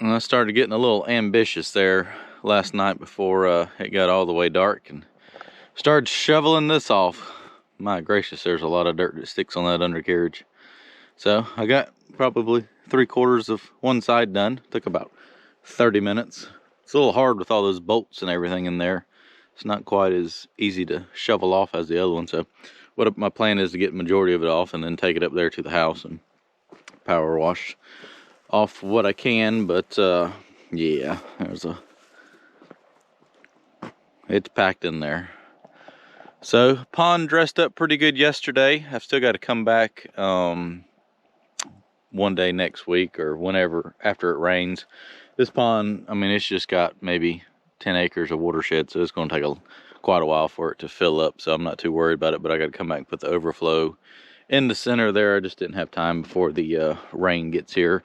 And I started getting a little ambitious there last night before it got all the way dark, and started shoveling this off. My gracious, there's a lot of dirt that sticks on that undercarriage. So I got probably 3/4 of one side done. Took about 30 minutes. It's a little hard with all those bolts and everything in there. It's not quite as easy to shovel off as the other one. So what my plan is to get the majority of it off and then take it up there to the house and power wash off what I can. But yeah, it's packed in there. So pond dressed up pretty good yesterday. I've still got to come back one day next week or whenever after it rains. This pond, I mean, it's just got maybe 10 acres of watershed, so it's going to take quite a while for it to fill up, so I'm not too worried about it. But I got to come back and put the overflow in the center there. I just didn't have time before the rain gets here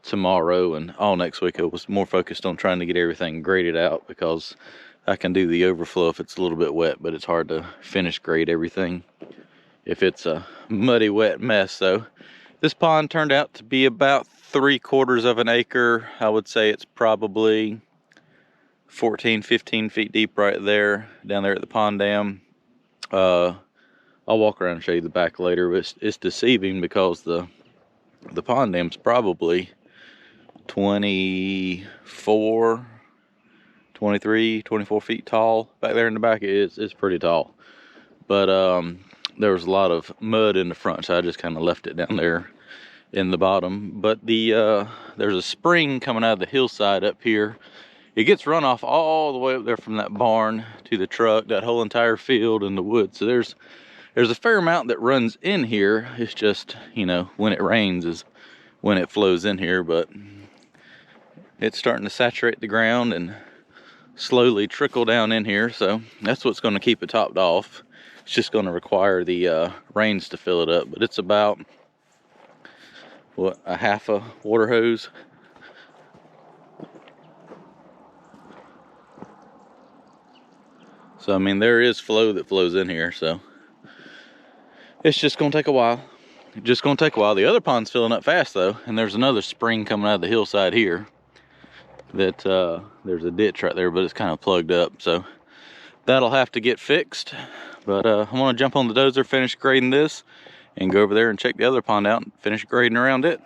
tomorrow, and all next week I was more focused on trying to get everything graded out, because I can do the overflow if it's a little bit wet, but it's hard to finish grade everything if it's a muddy, wet mess. So this pond turned out to be about 3/4 of an acre. I would say it's probably 14, 15 feet deep right there, down there at the pond dam. I'll walk around and show you the back later, but it's deceiving because the pond dam's probably 24 feet tall. Back there in the back, it's pretty tall. But there was a lot of mud in the front, so I just kind of left it down there in the bottom. But there's a spring coming out of the hillside up here. It gets runoff all the way up there from that barn to the truck, that whole entire field and the woods. So there's a fair amount that runs in here. It's just, you know, when it rains is when it flows in here. But it's starting to saturate the ground and slowly trickle down in here. So that's what's going to keep it topped off. It's just going to require the rains to fill it up. But it's about, what, a half a water hose. So I mean, there is flow that flows in here, so it's just gonna take a while. The other pond's filling up fast though, and there's another spring coming out of the hillside here that there's a ditch right there, but it's kind of plugged up, so that'll have to get fixed. But I'm gonna jump on the dozer, finish grading this, and go over there and check the other pond out and finish grading around it.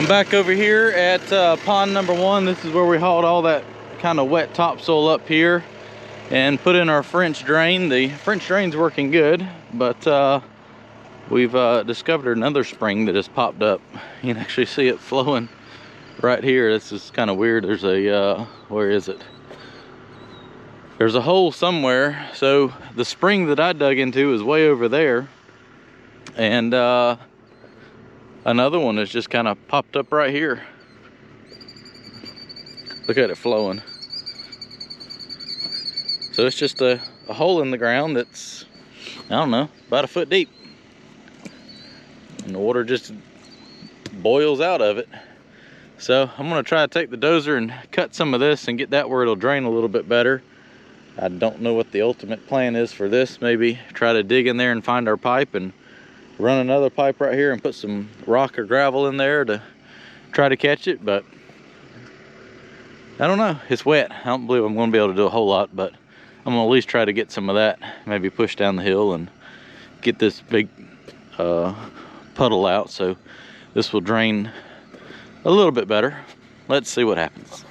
I'm back over here at pond number 1. This is where we hauled all that kind of wet topsoil up here and put in our French drain. The French drain's working good, but we've discovered another spring that has popped up. You can actually see it flowing right here. This is kind of weird. There's a, where is it? There's a hole somewhere. So the spring that I dug into is way over there. And another one has just kind of popped up right here. Look at it flowing. So it's just a hole in the ground that's, I don't know, about a foot deep. And the water just boils out of it. So I'm gonna try to take the dozer and cut some of this and get that where it'll drain a little bit better. I don't know what the ultimate plan is for this. Maybe try to dig in there and find our pipe and run another pipe right here and put some rock or gravel in there to try to catch it, but I don't know. It's wet. I don't believe I'm going to be able to do a whole lot, but I'm going to at least try to get some of that, maybe push down the hill and get this big puddle out so this will drain a little bit better. Let's see what happens.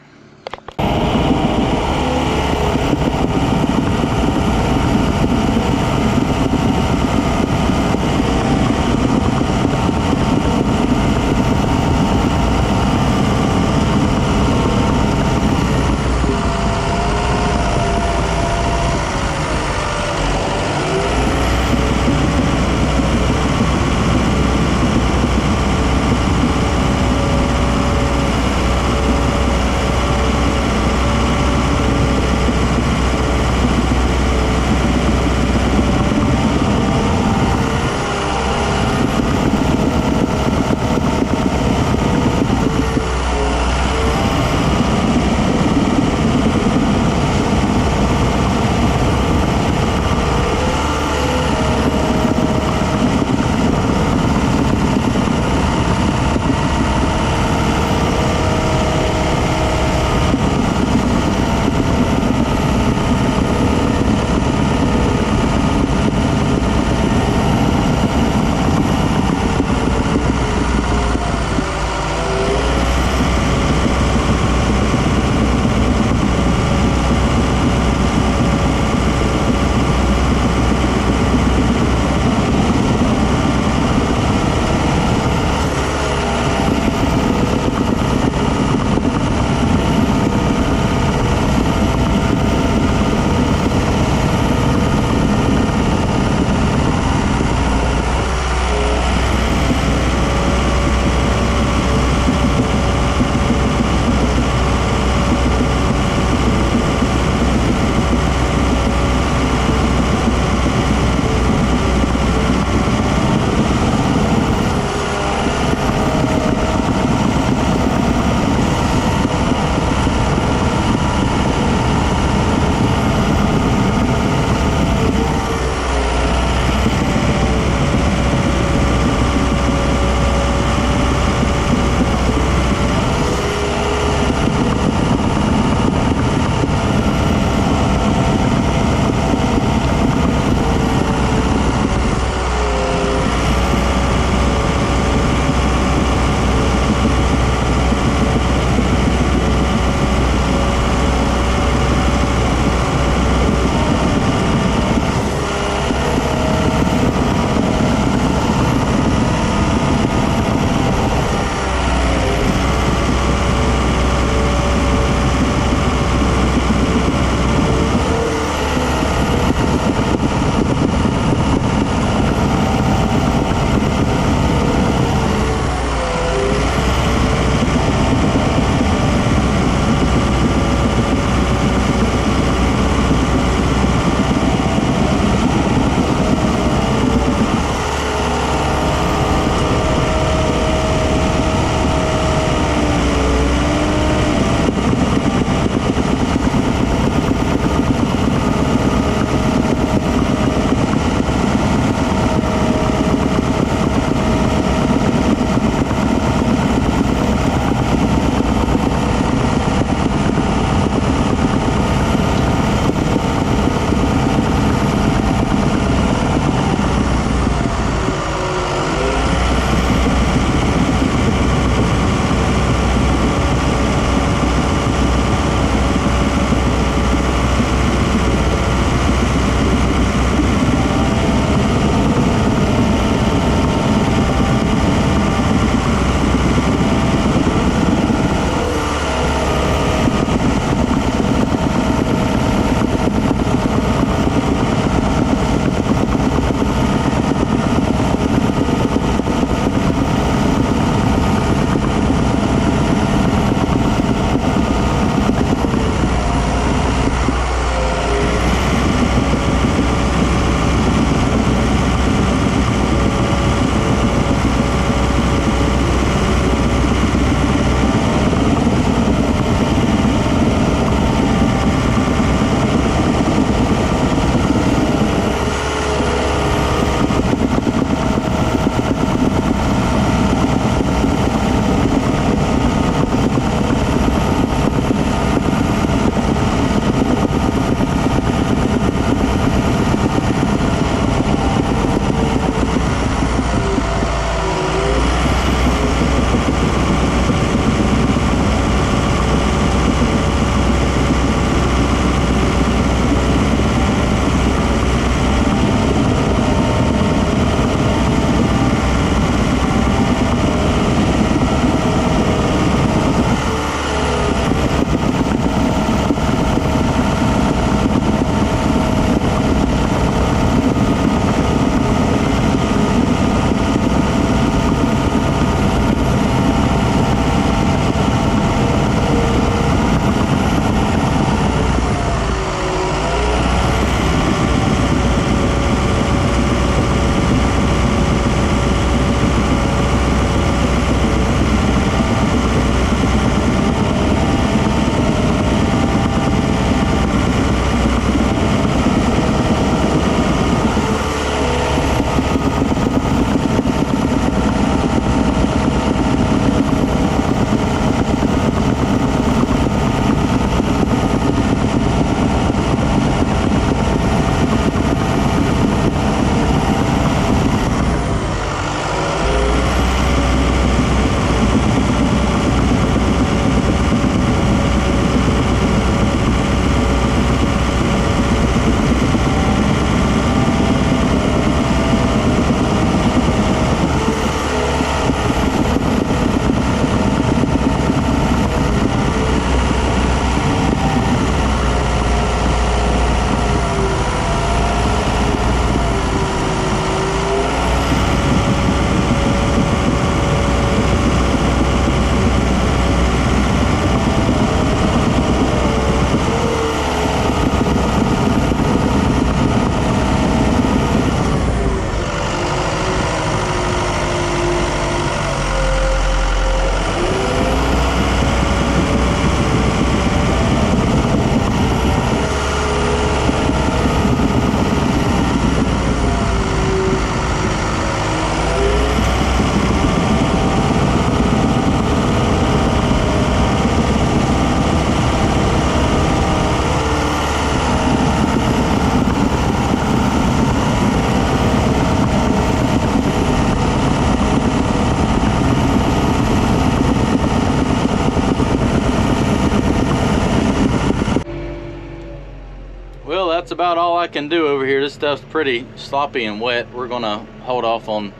about all I can do over here. This stuff's pretty sloppy and wet. We're gonna hold off on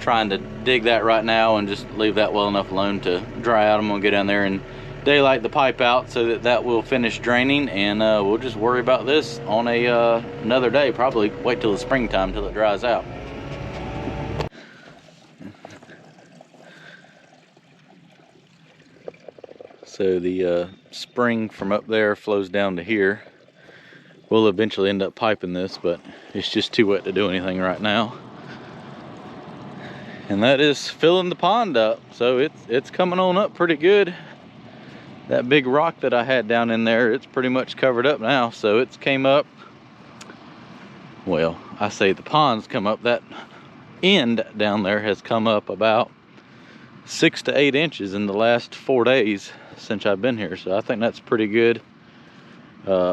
trying to dig that right now and just leave that well enough alone to dry out. I'm gonna get down there and daylight the pipe out so that that will finish draining, and we'll just worry about this on a another day. Probably wait till the springtime till it dries out. So the spring from up there flows down to here. We'll eventually end up piping this, but it's just too wet to do anything right now. And that is filling the pond up, so it's coming on up pretty good. That big rock that I had down in there, it's pretty much covered up now, so it's came up. Well, I say the pond's come up. That end down there has come up about 6 to 8 inches in the last 4 days since I've been here, so I think that's pretty good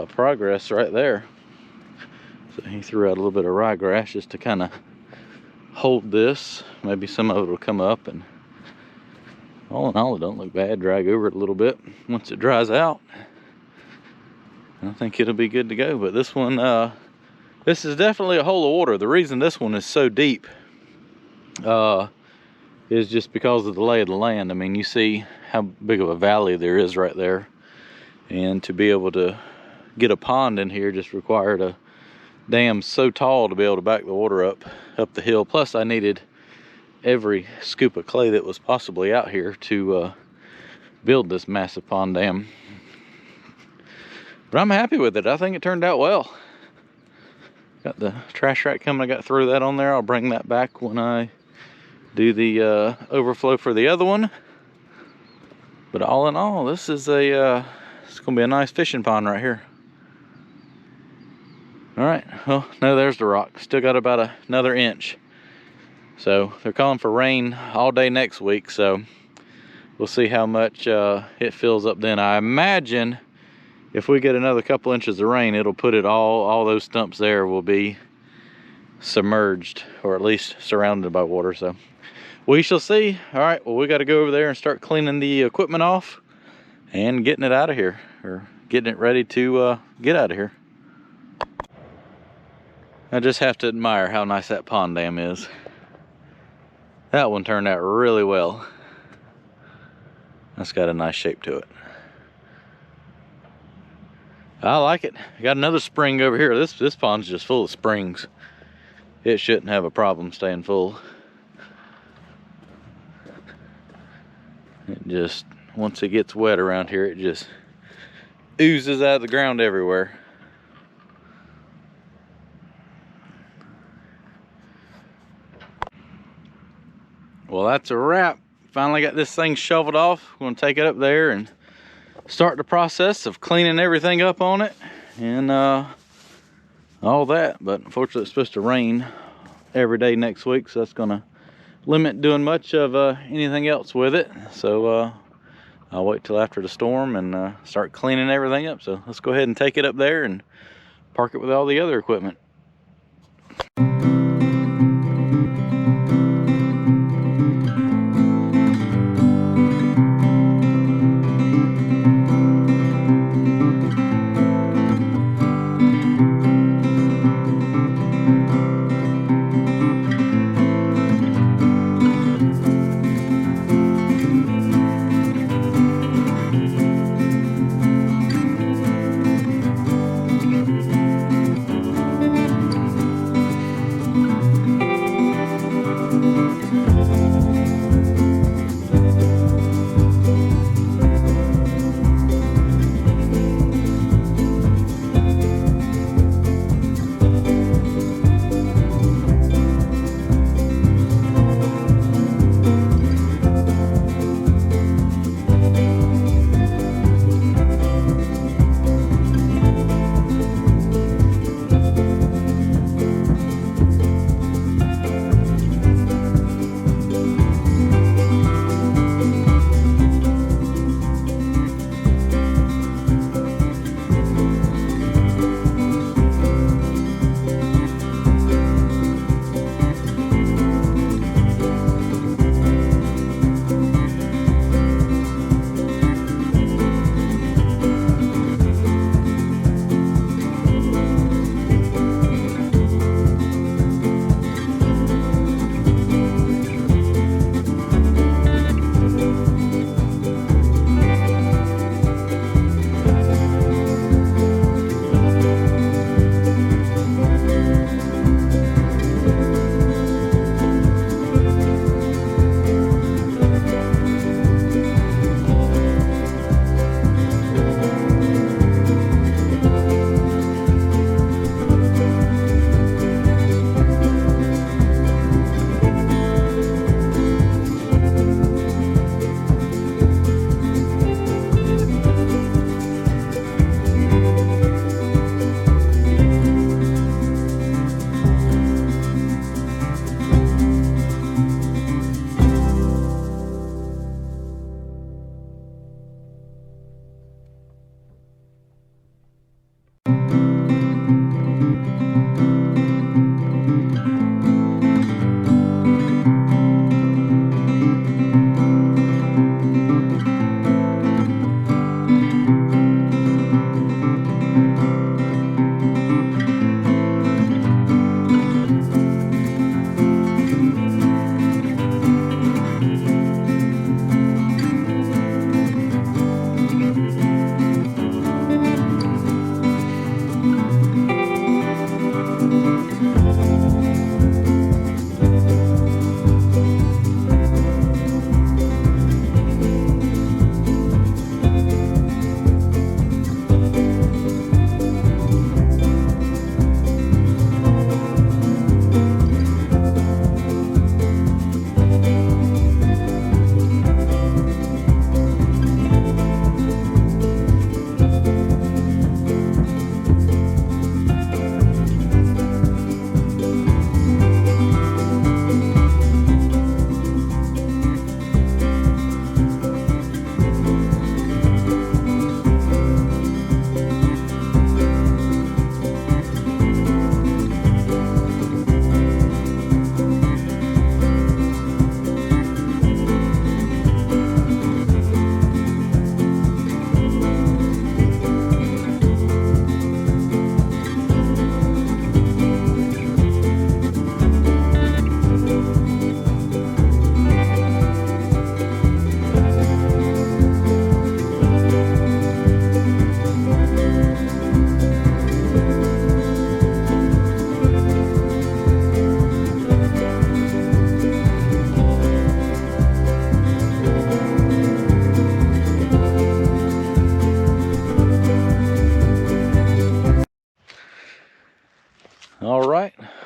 progress right there. So he threw out a little bit of ryegrass just to kind of hold this. Maybe some of it will come up, and all in all, it don't look bad. Drag over it a little bit. Once it dries out, I think it'll be good to go. But this one, this is definitely a hole of water. The reason this one is so deep is just because of the lay of the land. I mean, you see how big of a valley there is right there, and to be able to get a pond in here just required a dam so tall to be able to back the water up the hill. Plus I needed every scoop of clay that was possibly out here to build this massive pond dam. But I'm happy with it. I think it turned out well. Got the trash rack coming. I got to throw that on there. I'll bring that back when I do the overflow for the other one. But all in all, this is a it's gonna be a nice fishing pond right here. All right, well, no, there's the rock. Still got about another inch. So they're calling for rain all day next week, so we'll see how much it fills up then. I imagine if we get another couple inches of rain, it'll put it all those stumps there will be submerged, or at least surrounded by water. So we shall see. All right, well, we got to go over there and start cleaning the equipment off and getting it out of here, or getting it ready to get out of here. I just have to admire how nice that pond dam is. That one turned out really well. That's got a nice shape to it. I like it. I got another spring over here. This pond's just full of springs. It shouldn't have a problem staying full. It just, once it gets wet around here, it just oozes out of the ground everywhere. Well, that's a wrap. Finally got this thing shoveled off. I'm gonna take it up there and start the process of cleaning everything up on it and all that. But unfortunately, it's supposed to rain every day next week, so that's gonna limit doing much of anything else with it. So I'll wait till after the storm and start cleaning everything up. So let's go ahead and take it up there and park it with all the other equipment.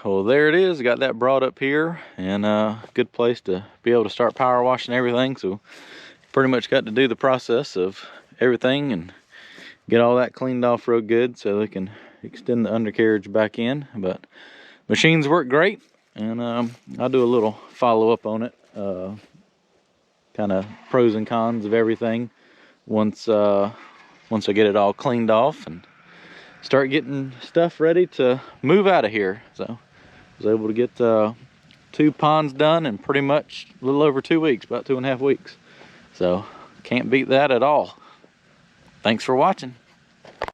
well, there it is. Got that brought up here, and good place to be able to start power washing everything. So pretty much got to do the process of everything and get all that cleaned off real good so they can extend the undercarriage back in. But machines work great, and I'll do a little follow-up on it, kind of pros and cons of everything once I get it all cleaned off and start getting stuff ready to move out of here. So I was able to get 2 ponds done in pretty much a little over 2 weeks, about 2.5 weeks. So can't beat that at all. Thanks for watching.